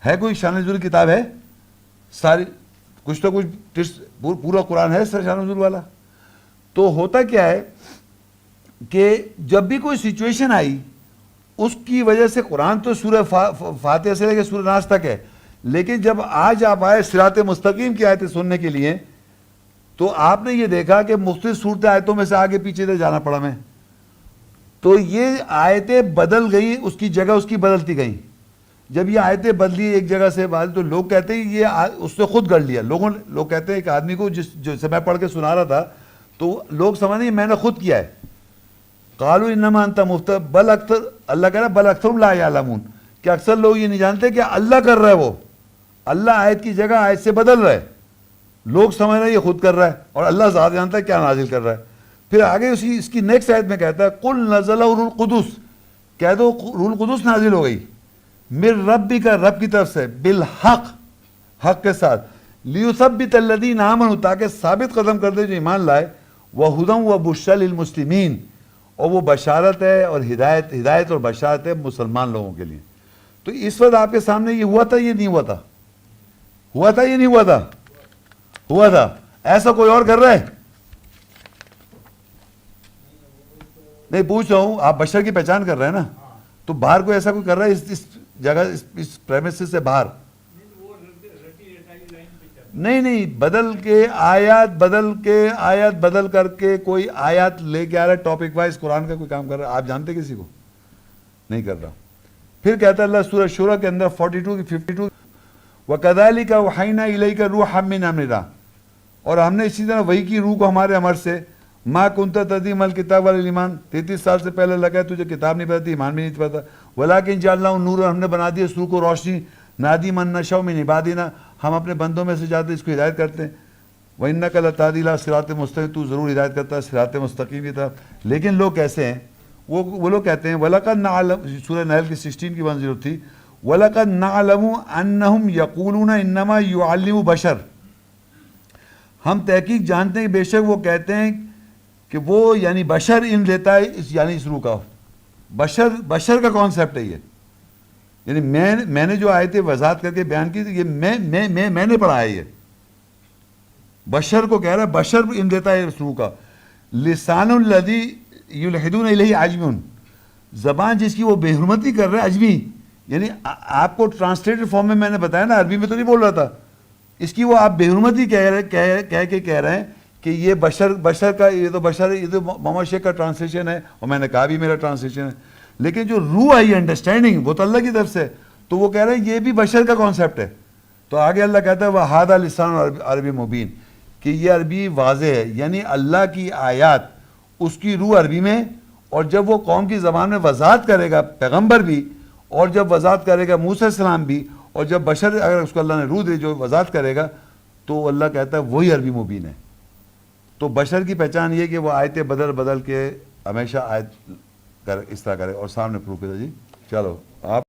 ہے کوئی شان نزول کتاب ہے؟ ساری کچھ تو کچھ پورا قرآن ہے شان نزول والا. تو ہوتا کیا ہے کہ جب بھی کوئی سچویشن آئی اس کی وجہ سے قرآن تو سورہ فاتحہ سے لے کے سورہ ناس تک ہے، لیکن جب آج آپ آئے صراط مستقیم کی آیتیں سننے کے لیے تو آپ نے یہ دیکھا کہ مختلف صورت آیتوں میں سے آگے پیچھے سے جانا پڑا میں. تو یہ آیتیں بدل گئی، اس کی جگہ اس کی بدلتی گئیں. جب یہ آیتیں بدلی ایک جگہ سے بعد تو لوگ کہتے ہیں یہ اس نے خود گڑھ لیا. لوگ کہتے ہیں ایک آدمی کو جو سے میں پڑھ کے سنا رہا تھا تو لوگ سمجھ نہیں میں نے خود کیا ہے. قالوا انما انت مفتر بل اکثر، اللہ کہہ رہا بل اکثرهم لا یعلمون، کہ اکثر لوگ یہ نہیں جانتے کہ اللہ کر رہا ہے. وہ اللہ آیت کی جگہ آیت سے بدل رہا ہے، لوگ سمجھ رہے ہیں یہ خود کر رہا ہے اور اللہ ذات جانتا ہے کیا نازل کر رہا ہے. پھر آگے اس کی نیکسٹ آیت میں کہتا ہے قل نزلہ روح القدس، کہہ دو روح القدس نازل ہو گئی من ربک، رب کی طرف سے، بالحق، حق کے ساتھ، لیثبت الذین آمنوا، تاکہ ثابت قدم کر دے جو ایمان لائے، وہدی وبشری للمسلمین، اور وہ بشارت ہے اور ہدایت اور بشارت ہے مسلمان لوگوں کے لیے. تو اس وقت آپ کے سامنے یہ ہوا تھا یہ نہیں ہوا تھا؟ ہوا تھا یہ نہیں ہوا تھا؟ ہوا تھا. ایسا کوئی اور کر رہا ہے؟ نہیں پوچھ رہا ہوں، آپ بشر کی پہچان کر رہے ہیں نا، تو باہر کوئی ایسا کوئی کر رہا ہے اس جگہ اس پریمیسس سے باہر؟ نہیں، بدل کے آیات بدل کر کے کوئی آیات لے کے آ رہا ہے ٹاپک وائز قرآن کا کوئی کام کر رہا ہے. آپ جانتے کسی کو؟ نہیں کر رہا. پھر کہتا ہے اللہ سورہ شورى کے اندر 42 کی 52 وَكَذَلِكَ أَوْحَيْنَا إِلَيْكَ رُوحًا مِّنْ أَمْرِنَا، اور ہم نے اسی طرح وحی کی روح کو ہمارے امر سے، مَا كُنْتَ تَدْرِي مَا الْكِتَابُ وَلَا الْإِيمَانُ، 33 سال سے پہلے لگا ہے تجھے کتاب نہیں پتہ تھی، ایمان بھی نہیں پتہ، وَلَٰكِنْ جَعَلْنَاهُ نُورًا، ہم نے بنا دیا اس روح کو روشنی، نَهْدِي مَن نَّشَاءُ مِنْ عِبَادِنَا، ہم اپنے بندوں میں سے جاتے اس کو ہدایت کرتے ہیں. وَإِنَّكَ لَتَهْدِي إِلَىٰ صِرَاطٍ مُّسْتَقِيمٍ، تو ضرور ہدایت کرتا ہے صراط مستقیم کی طرف. لیکن لوگ کیسے ہیں؟ وہ لوگ کہتے ہیں وَلَقَدْ نَعْلَمُ، سورہ نحل کی 16 کی 10 تھی، وَلَقَدْ نَعْلَمُ أَنَّهُمْ يَقُولُونَ إِنَّمَا يُعَلِّمُ بَشَرٌ، ہم تحقیق جانتے ہیں بے شک وہ کہتے ہیں کہ وہ یعنی بشر علم دیتا ہے، یعنی اس روح کا بشر کا کانسیپٹ ہے یہ. یعنی میں نے جو آیتیں وضاحت کر کے بیان کی یہ میں نے پڑھا ہے. یہ بشر کو کہہ رہا ہے، بشر علم دیتا ہے اس روح کا. لسان الذی یلحدون الیہ عجم، زبان جس کی وہ بے حرمتی کر رہے ہیں، عجمی. یعنی آپ کو ٹرانسلیٹڈ فارم میں نے بتایا نا، عربی میں تو نہیں بول رہا تھا، اس کی وہ آپ بے حرمتی کہہ رہے ہیں کہ یہ بشر کا، یہ تو بشر، یہ تو محمد شیخ کا ٹرانسلیشن ہے، اور میں نے کہا بھی میرا ٹرانسلیشن ہے. لیکن جو روح آئی انڈرسٹینڈنگ وہ تو اللہ کی طرف سے، تو وہ کہہ رہے ہیں یہ بھی بشر کا کانسیپٹ ہے. تو آگے اللہ کہتا ہے وَهَذَا لِسَانٌ عربی مبین، کہ یہ عربی واضح ہے، یعنی اللہ کی آیات اس کی روح عربی میں، اور جب وہ قوم کی زبان میں وضاحت کرے گا پیغمبر بھی، اور جب وضاحت کرے گا موسیٰ علیہ السلام بھی، اور جب بشر اگر اس کو اللہ نے روح دے جو وضاحت کرے گا، تو اللہ کہتا ہے وہی عربی مبین ہے. تو بشر کی پہچان یہ کہ وہ آیتیں بدل کے ہمیشہ آیت اس طرح کرے اور سامنے پروف کرے. جی چلو آپ